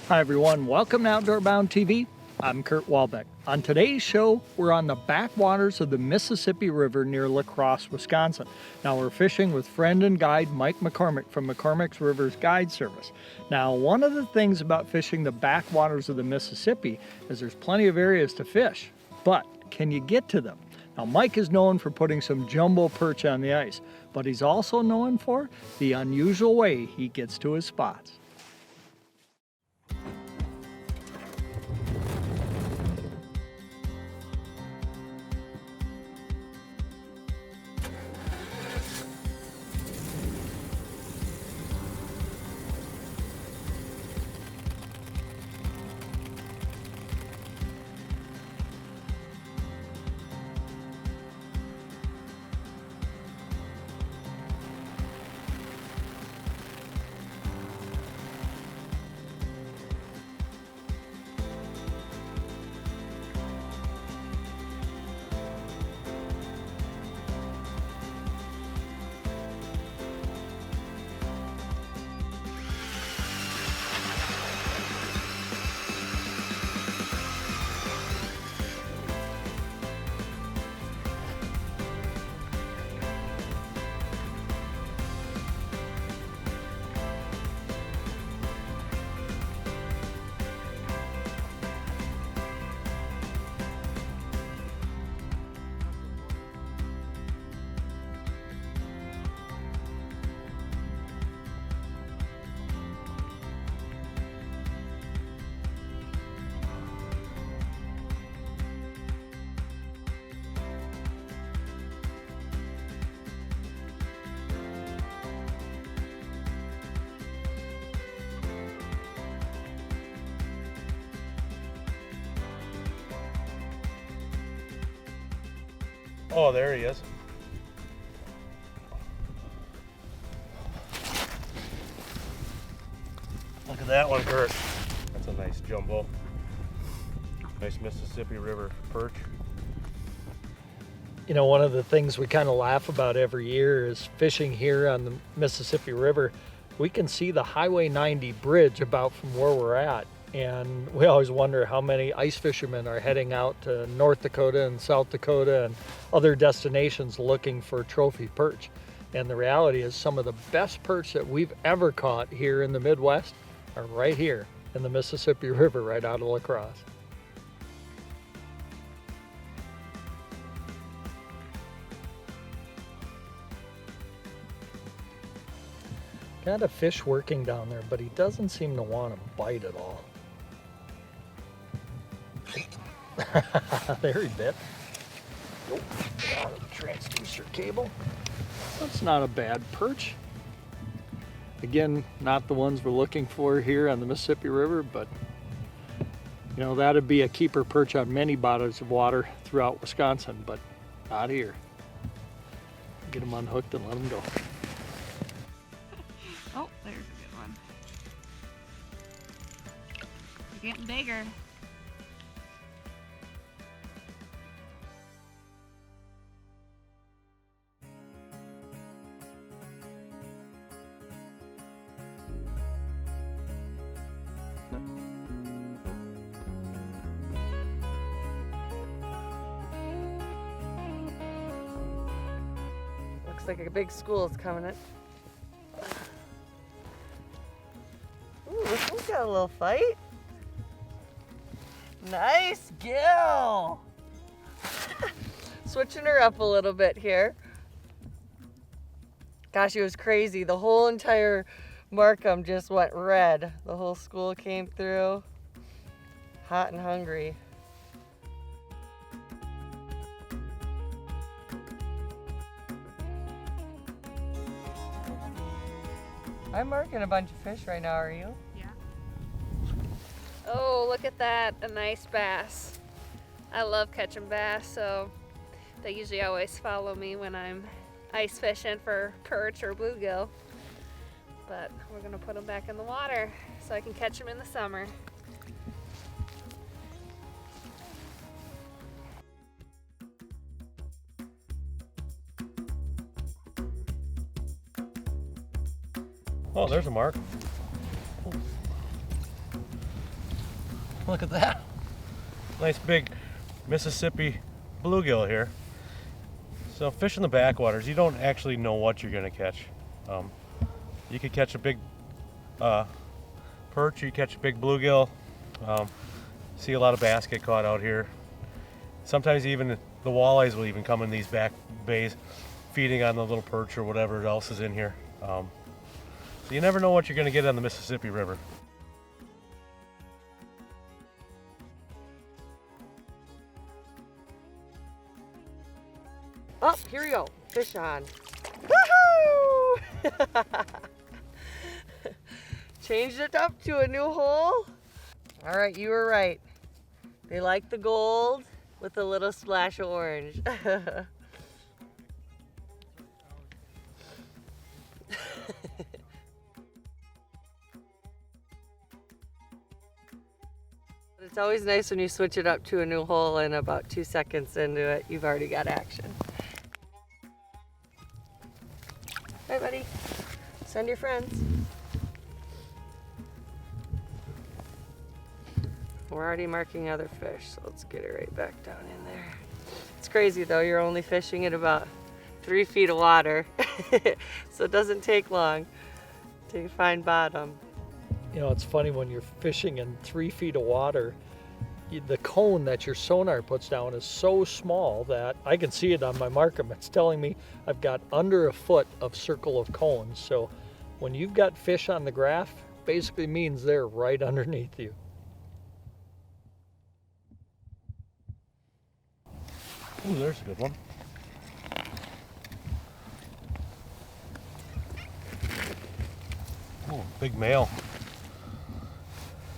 Hi everyone, welcome to Outdoor Bound TV. I'm Kurt Walbeck. On today's show, we're on the backwaters of the Mississippi River near La Crosse, Wisconsin. Now we're fishing with friend and guide Mike McCormick from McCormick's Rivers Guide Service. Now one of the things about fishing the backwaters of the Mississippi is there's plenty of areas to fish, but can you get to them? Now Mike is known for putting some jumbo perch on the ice, but he's also known for the unusual way he gets to his spots. Oh, there he is. Look at that one, Kurt. That's a nice jumbo. Nice Mississippi River perch. You know, one of the things we kind of laugh about every year is fishing here on the Mississippi River. We can see the Highway 90 bridge about from where we're at. And we always wonder how many ice fishermen are heading out to North Dakota and South Dakota and other destinations looking for trophy perch. And the reality is some of the best perch that we've ever caught here in the Midwest are right here in the Mississippi River, right out of La Crosse. Got a fish working down there, but he doesn't seem to want to bite at all. There he bit. Nope. Get out of the transducer cable. That's not a bad perch. Again, not the ones we're looking for here on the Mississippi River, but you know, that'd be a keeper perch on many bodies of water throughout Wisconsin, but not here. Get him unhooked and let him go. Oh, there's a good one. You're getting bigger. Looks like a big school is coming in. Ooh, this one's got a little fight. Nice gill. Switching her up a little bit here. Gosh, it was crazy. The whole entire Markham just went red. The whole school came through. Hot and hungry. I'm marking a bunch of fish right now, are you? Yeah. Oh, look at that, a nice bass. I love catching bass, so they usually always follow me when I'm ice fishing for perch or bluegill. But we're gonna put them back in the water so I can catch them in the summer. Oh, there's a mark. Look at that. Nice big Mississippi bluegill here. So fish in the backwaters, you don't actually know what you're gonna catch. You could catch a big perch, you catch a big bluegill. See a lot of bass get caught out here. Sometimes even the walleyes will even come in these back bays, feeding on the little perch or whatever else is in here. So you never know what you're gonna get on the Mississippi River. Oh, here we go. Fish on. Woohoo! Changed it up to a new hole. All right, you were right. They like the gold with a little splash of orange. It's always nice when you switch it up to a new hole and about 2 seconds into it, you've already got action. Hi, buddy. Send your friends. We're already marking other fish, so let's get it right back down in there. It's crazy though, you're only fishing at about 3 feet of water, so it doesn't take long to find bottom. You know, it's funny when you're fishing in 3 feet of water, the cone that your sonar puts down is so small that I can see it on my marker. It's telling me I've got under a foot of circle of cones. So when you've got fish on the graph, basically means they're right underneath you. Ooh, there's a good one. Oh, big male.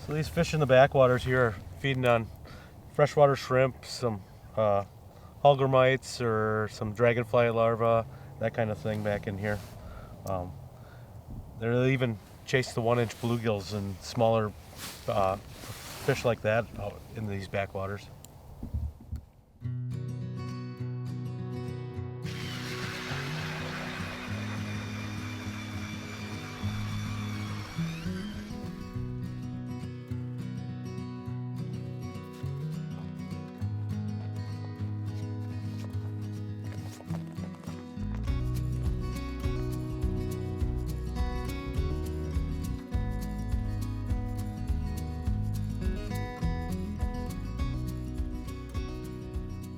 So these fish in the backwaters here are feeding on freshwater shrimp, some hellgrammites or some dragonfly larvae, that kind of thing back in here. They'll even chase the 1-inch bluegills and smaller fish like that out in these backwaters.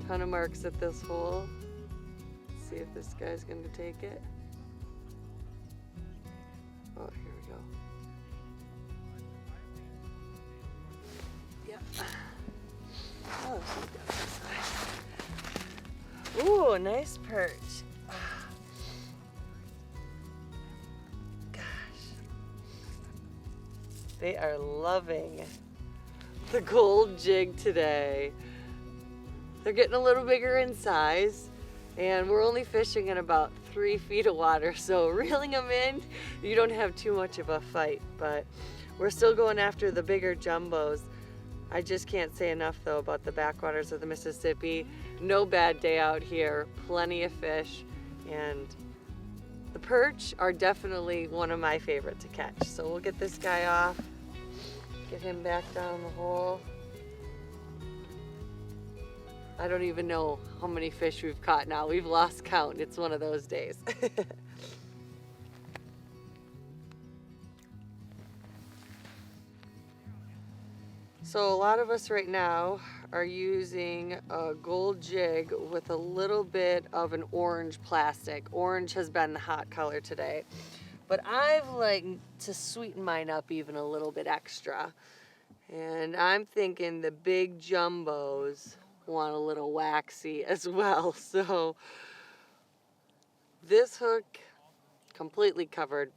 Ton of marks at this hole. Let's see if this guy's going to take it. Oh, here we go. Yep. Oh, she's got this side. Ooh, nice perch. Gosh. They are loving the gold jig today. They're getting a little bigger in size, and we're only fishing in about 3 feet of water, so reeling them in, you don't have too much of a fight, but we're still going after the bigger jumbos. I just can't say enough though about the backwaters of the Mississippi. No bad day out here, plenty of fish, and the perch are definitely one of my favorite to catch. So we'll get this guy off, get him back down the hole. I don't even know how many fish we've caught now. We've lost count. It's one of those days. So a lot of us right now are using a gold jig with a little bit of an orange plastic. Orange has been the hot color today. But I've liked to sweeten mine up even a little bit extra. And I'm thinking the big jumbos want a little waxy as well. So this hook completely covered,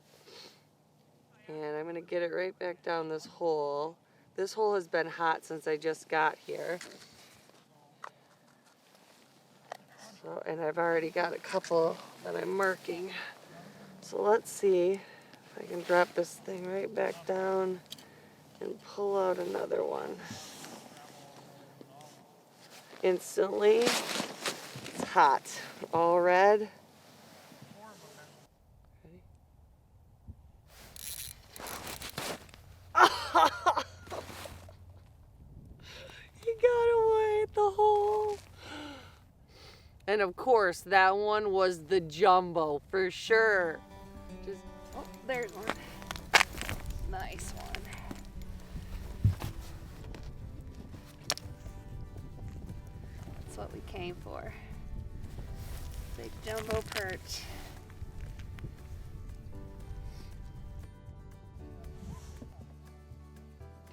and I'm gonna get it right back down this hole. This hole has been hot since I just got here. So, and I've already got a couple that I'm marking. So let's see if I can drop this thing right back down and pull out another one. Instantly, it's hot, all red. Ready? And of course, that one was the jumbo for sure. Just, Oh, there's one. Nice one. That's what we came for. Big jumbo perch.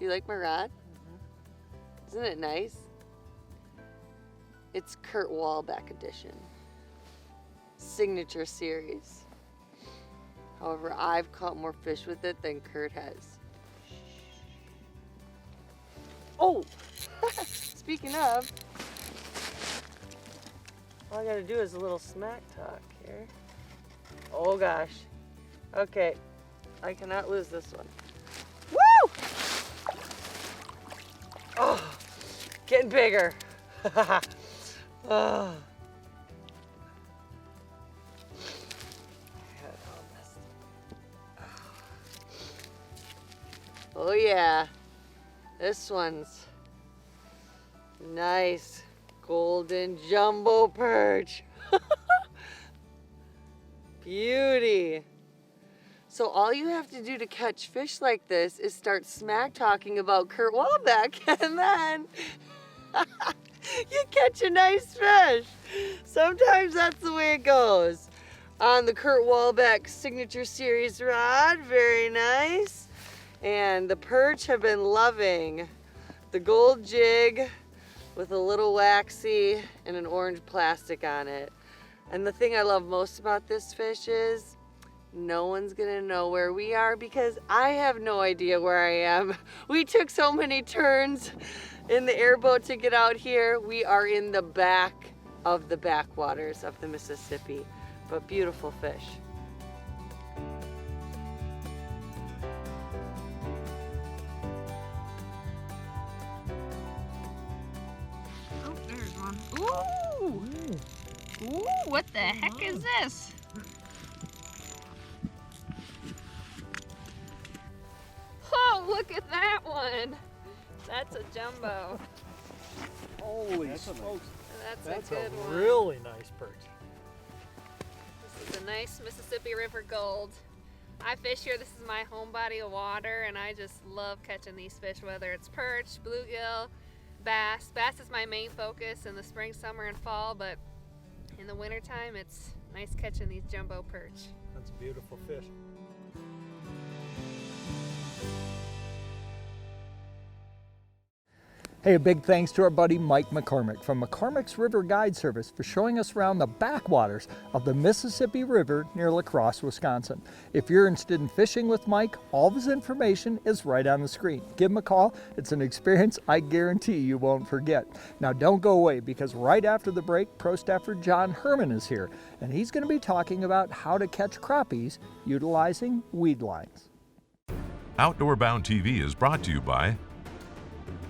do you like my rod? Isn't it nice? It's Kurt Wallbeck edition. Signature series. However, I've caught more fish with it than Kurt has. Oh! Speaking of, all I gotta do is a little smack talk here. Oh gosh. Okay, I cannot lose this one. Woo! Oh, getting bigger. Oh. Oh yeah, this one's nice golden jumbo perch. Beauty. So all you have to do to catch fish like this is start smack talking about Kurt Wallbeck, and then you catch a nice fish. Sometimes that's the way it goes. On the Kurt Wallbeck Signature Series rod, very nice. And the perch have been loving the gold jig with a little waxy and an orange plastic on it. And the thing I love most about this fish is no one's gonna know where we are because I have no idea where I am. We took so many turns in the airboat to get out here. We are in the back of the backwaters of the Mississippi, but beautiful fish. Oh, there's one. Ooh! Ooh, what the heck is this? Oh, look at that one. That's a jumbo. Holy smokes. That's a good one. Really nice perch. This is a nice Mississippi River gold. I fish here. This is my home body of water, and I just love catching these fish, whether it's perch, bluegill, bass. Bass is my main focus in the spring, summer, and fall, but in the wintertime, it's nice catching these jumbo perch. That's a beautiful fish. Hey, a big thanks to our buddy Mike McCormick from McCormick's River Guide Service for showing us around the backwaters of the Mississippi River near La Crosse, Wisconsin. If you're interested in fishing with Mike, all of his information is right on the screen. Give him a call. It's an experience I guarantee you won't forget. Now don't go away because right after the break, Pro John Herrmann is here, and he's going to be talking about how to catch crappies utilizing weed lines. Outdoor Bound TV is brought to you by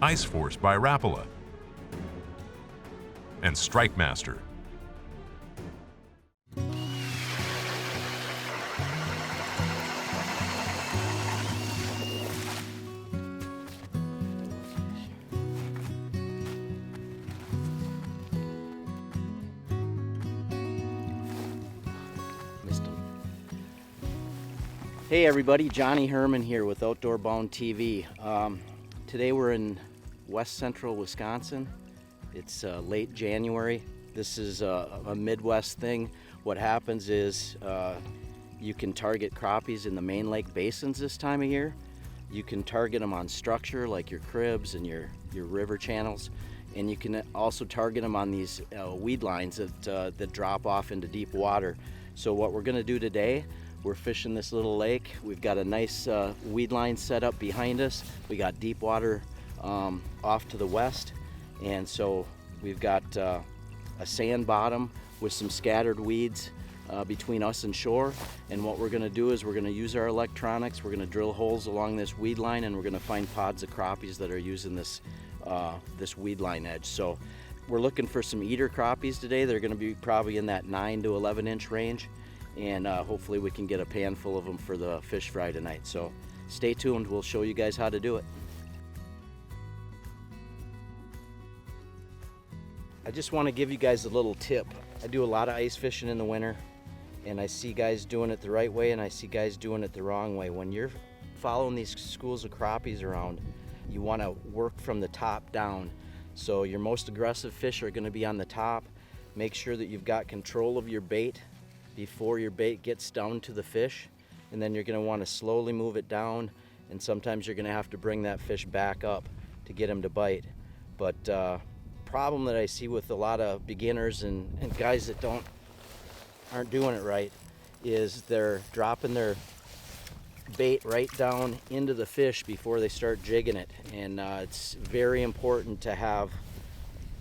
Ice Force by Rapala and Strike Master. Hey everybody, Johnny Herrmann here with Outdoor Bound TV. Today we're in west central Wisconsin. It's late January. This is a Midwest thing. What happens is you can target crappies in the main lake basins this time of year. You can target them on structure like your cribs and your river channels, and you can also target them on these weed lines that drop off into deep water. So what we're going to do today, we're fishing this little lake. We've got a nice weed line set up behind us. We got deep water off to the west, and so we've got a sand bottom with some scattered weeds between us and shore. And what we're going to do is we're going to use our electronics. We're going to drill holes along this weed line, and we're going to find pods of crappies that are using this this weed line edge. So we're looking for some eater crappies today. They're going to be probably in that 9 to 11 inch range, and hopefully we can get a pan full of them for the fish fry tonight. So stay tuned. We'll show you guys how to do it. I just want to give you guys a little tip. I do a lot of ice fishing in the winter, and I see guys doing it the right way and I see guys doing it the wrong way. When you're following these schools of crappies around, you want to work from the top down. So your most aggressive fish are going to be on the top. Make sure that you've got control of your bait before your bait gets down to the fish, and then you're going to want to slowly move it down, and sometimes you're going to have to bring that fish back up to get him to bite. But problem that I see with a lot of beginners and guys that aren't doing it right is they're dropping their bait right down into the fish before they start jigging it, and it's very important to have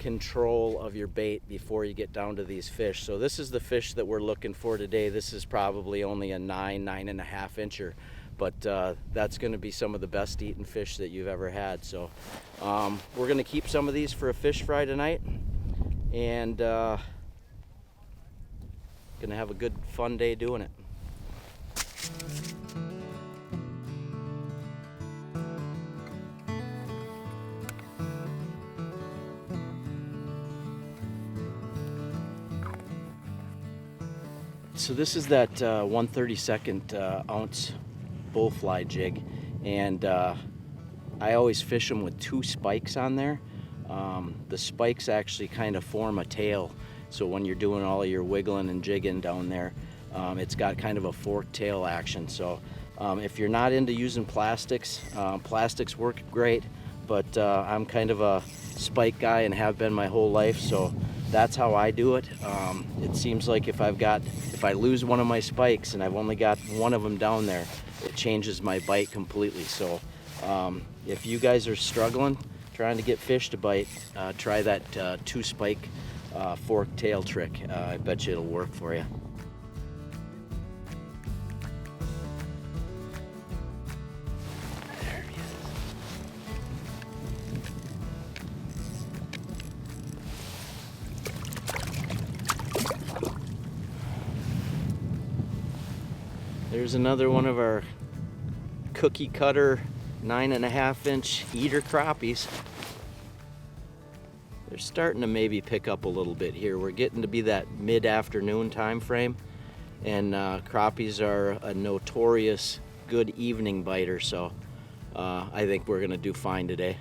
control of your bait before you get down to these fish. So this is the fish that we're looking for today. This is probably only a 9.5 incher, but that's going to be some of the best eating fish that you've ever had. So we're going to keep some of these for a fish fry tonight, and gonna have a good fun day doing it. So this is that 1/32 ounce bullfly jig, and I always fish them with 2 spikes on there. The spikes actually kind of form a tail, so when you're doing all of your wiggling and jigging down there, it's got kind of a forked tail action. So if you're not into using plastics, plastics work great, but I'm kind of a spike guy and have been my whole life, so that's how I do it. It seems like if I lose one of my spikes and I've only got one of them down there, it changes my bite completely. So if you guys are struggling trying to get fish to bite, try that 2 spike fork tail trick. I bet you it'll work for you. There he is. There's another one of our cookie cutter 9.5 inch eater crappies. They're starting to maybe pick up a little bit here. We're getting to be that mid-afternoon time frame, and crappies are a notorious good evening biter, so I think we're gonna do fine today.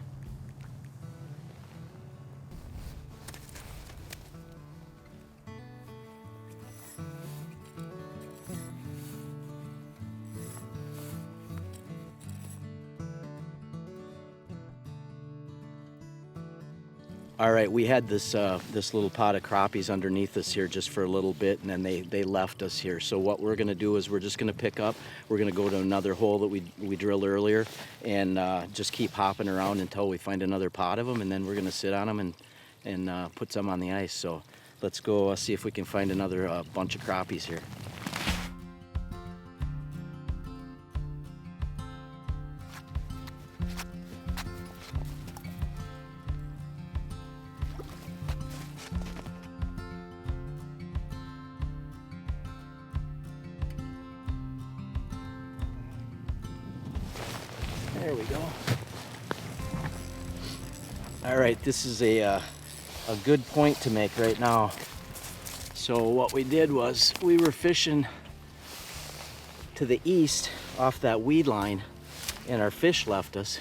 All right, we had this this little pot of crappies underneath us here just for a little bit, and then they left us here. So what we're gonna do is we're just gonna pick up. We're gonna go to another hole that we drilled earlier, and just keep hopping around until we find another pot of them, and then we're gonna sit on them and put some on the ice. So let's go see if we can find another bunch of crappies here. There we go. All right, this is a good point to make right now. So what we did was we were fishing to the east off that weed line, and our fish left us.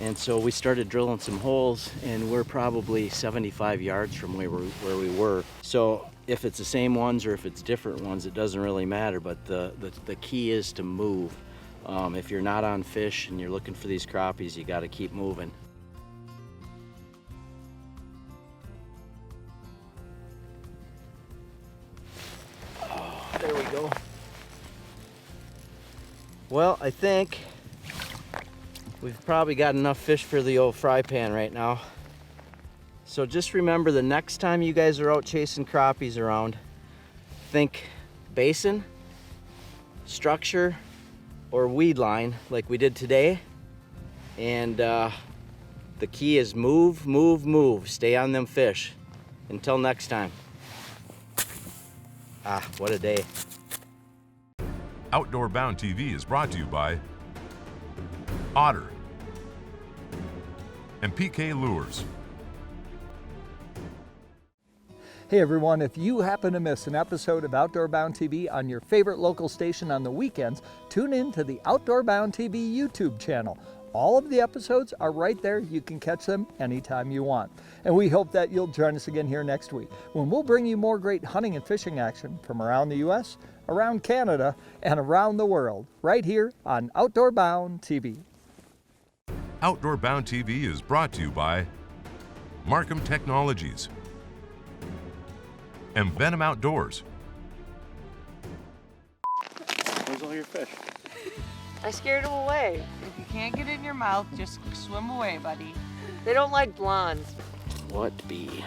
And so we started drilling some holes, and we're probably 75 yards from where we were. So if it's the same ones or if it's different ones, it doesn't really matter, but the key is to move. If you're not on fish and you're looking for these crappies, you got to keep moving. Oh, there we go. Well, I think we've probably got enough fish for the old fry pan right now. So just remember, the next time you guys are out chasing crappies around, think basin, structure, or weed line like we did today, and the key is move, move, move. Stay on them fish. Until next time. What a day. Outdoor Bound TV is brought to you by Otter and PK Lures. Hey everyone, if you happen to miss an episode of Outdoor Bound TV on your favorite local station on the weekends, tune in to the Outdoor Bound TV YouTube channel. All of the episodes are right there. You can catch them anytime you want. And we hope that you'll join us again here next week when we'll bring you more great hunting and fishing action from around the U.S., around Canada, and around the world, right here on Outdoor Bound TV. Outdoor Bound TV is brought to you by Markham Technologies and Venom Outdoors. Where's all your fish? I scared them away. If you can't get it in your mouth, just swim away, buddy. They don't like blondes. What bee?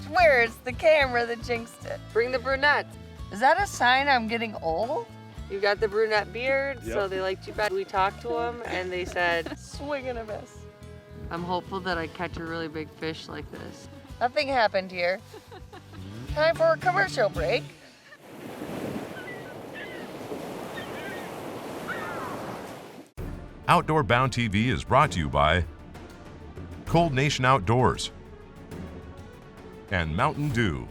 Where's the camera that jinxed it? Bring the brunettes. Is that a sign I'm getting old? You got the brunette beard, so Yep. they liked you back. We talked to them and they said, Swing and a miss. I'm hopeful that I catch a really big fish like this. Nothing happened here. Time for a commercial break. Outdoor Bound TV is brought to you by Cold Nation Outdoors and Mountain Dew.